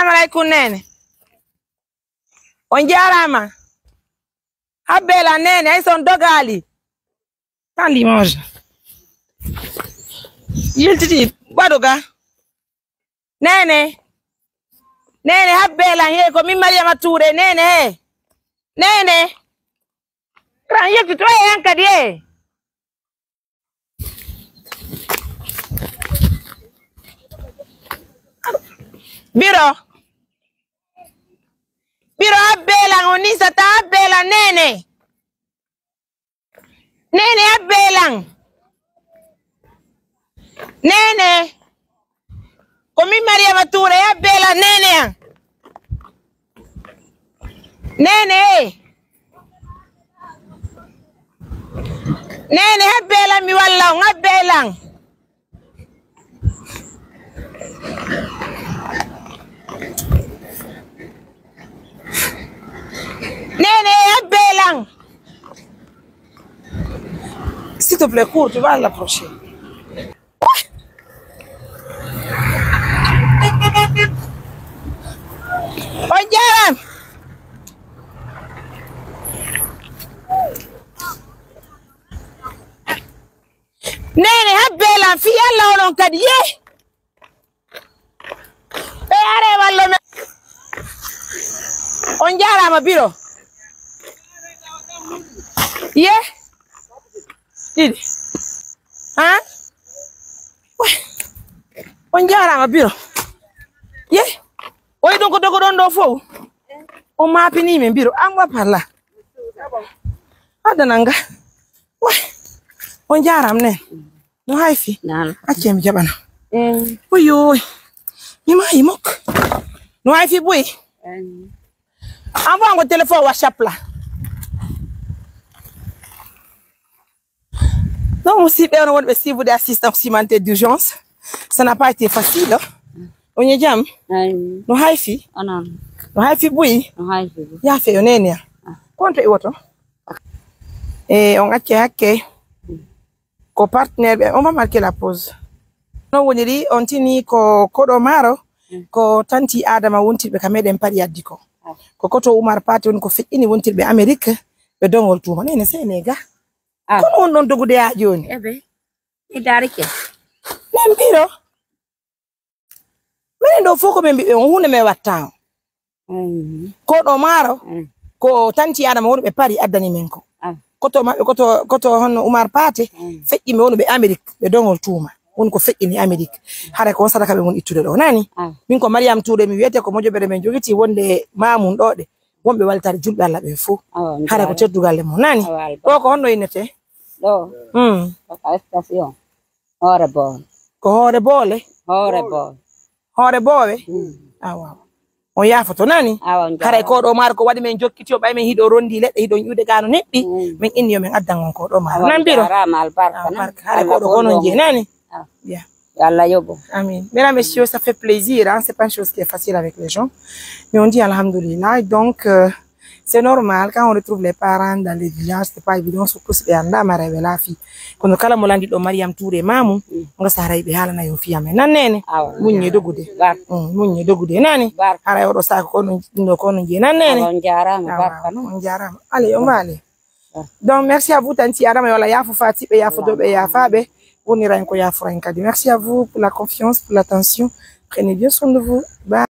assalamu alaikum nene. On jarama. Habbela nene ay son dogali. Tan limoge. Yiltiti badoga. Nene. Nene habbela he ko min Mariama Touré nene he. Nene. Ran yekti to e hankadi e. Biro abbelang onisa ta abbelang nene. Nene abbelang. Nene. Komi Mariama Touré abbelang nene. Nene. Nene abbelang mi wallang abbelang. Nene, abbelang. S'il te plaît, cours, tu vas l'approcher. Ojaram. Nene, abbelang, fi alla olon kadi ye. Be are wallo me. On jarama biro. Yeah. Didi. Huh? On jarama biro. Yeah. Oy donc dogo don do fo. O ma pini men biro am wa parla. Adananga. Wa. On jaram ne. No haifi. Nan. Akem jabana. Oyo. Mi ma yimok. No haifi boy. Avant le téléphone WhatsApp là. Donc aussi on va si vous d'assistance supplémentaire d'urgence. Ça n'a pas été facile. On y jam. No haifi. Anan. No haifi boy. No haifi. Ya fe onene. Contre woto. On a checké. Ko partenaire on va marquer la pause. No woniri on tini ko kodomaro ko tanti Adama wonti be kameden pari addiko. Ko koto Umar Pate woni ko feƴƴini wontirɓe Amerique ɓe dongol tuma nene senega kono won ɗon dogude ha joni Ebe. Ni darike. min biro minen ɗo fof ko ɓe mbiɓe on hunde me watta ko ɗo maaro ko tanti Adama woni ɓe pari addani men ko koto maɓɓe koto honno Umar Pate feƴƴiɓe woni ɓe Amerique ɓe dongol tuma woni ko feƴƴini Amerique hara ko on sadaka ɓe won ittude ɗo nani min ko Mariama Touré mi wiyete ko mojoɓere men jogiti wonde mamum ɗo de wonɓe waltare julɓe Allah ɓe fof hara ko teddugalle mo nani ɗo ko honno innete Do. Ko station. Hore bol. ko hoore boole Hore bol. hoore boowe awa on yafoto nani Awan. hara ko ɗo maaro ko waɗi men jokkiti o ɓay men hiɗo rondi leɗɗe hiɗo ƴuude gano neɓɓi min inni yo min addan on ko ɗo maaro nan biro Ramal barka. hara ko ɗo kono je nani bien. Yalla yobo. Amen. Mesdames, messieurs, ça fait plaisir. Hein? C'est pas une chose qui est facile avec les gens. Mais on dit alhamdoulilah. Donc, c'est normal quand on retrouve les parents dans les villages. C'est pas évident. Surtout si on a marre la fille. Quand on a molandi do Mariama Touré mamu, on a sarai be hala na yo fiya men nanene. Munye dogude. Munye dogude nani. Hara yo sa ko no kono je nanene. On jarama barka no. On jarama. Allez, on va aller. Donc, merci à vous tanti Adama wala ya fu fati be ya fu do be ya fabe. Merci à vous pour la confiance, pour l'attention. Prenez bien soin de vous. Bye.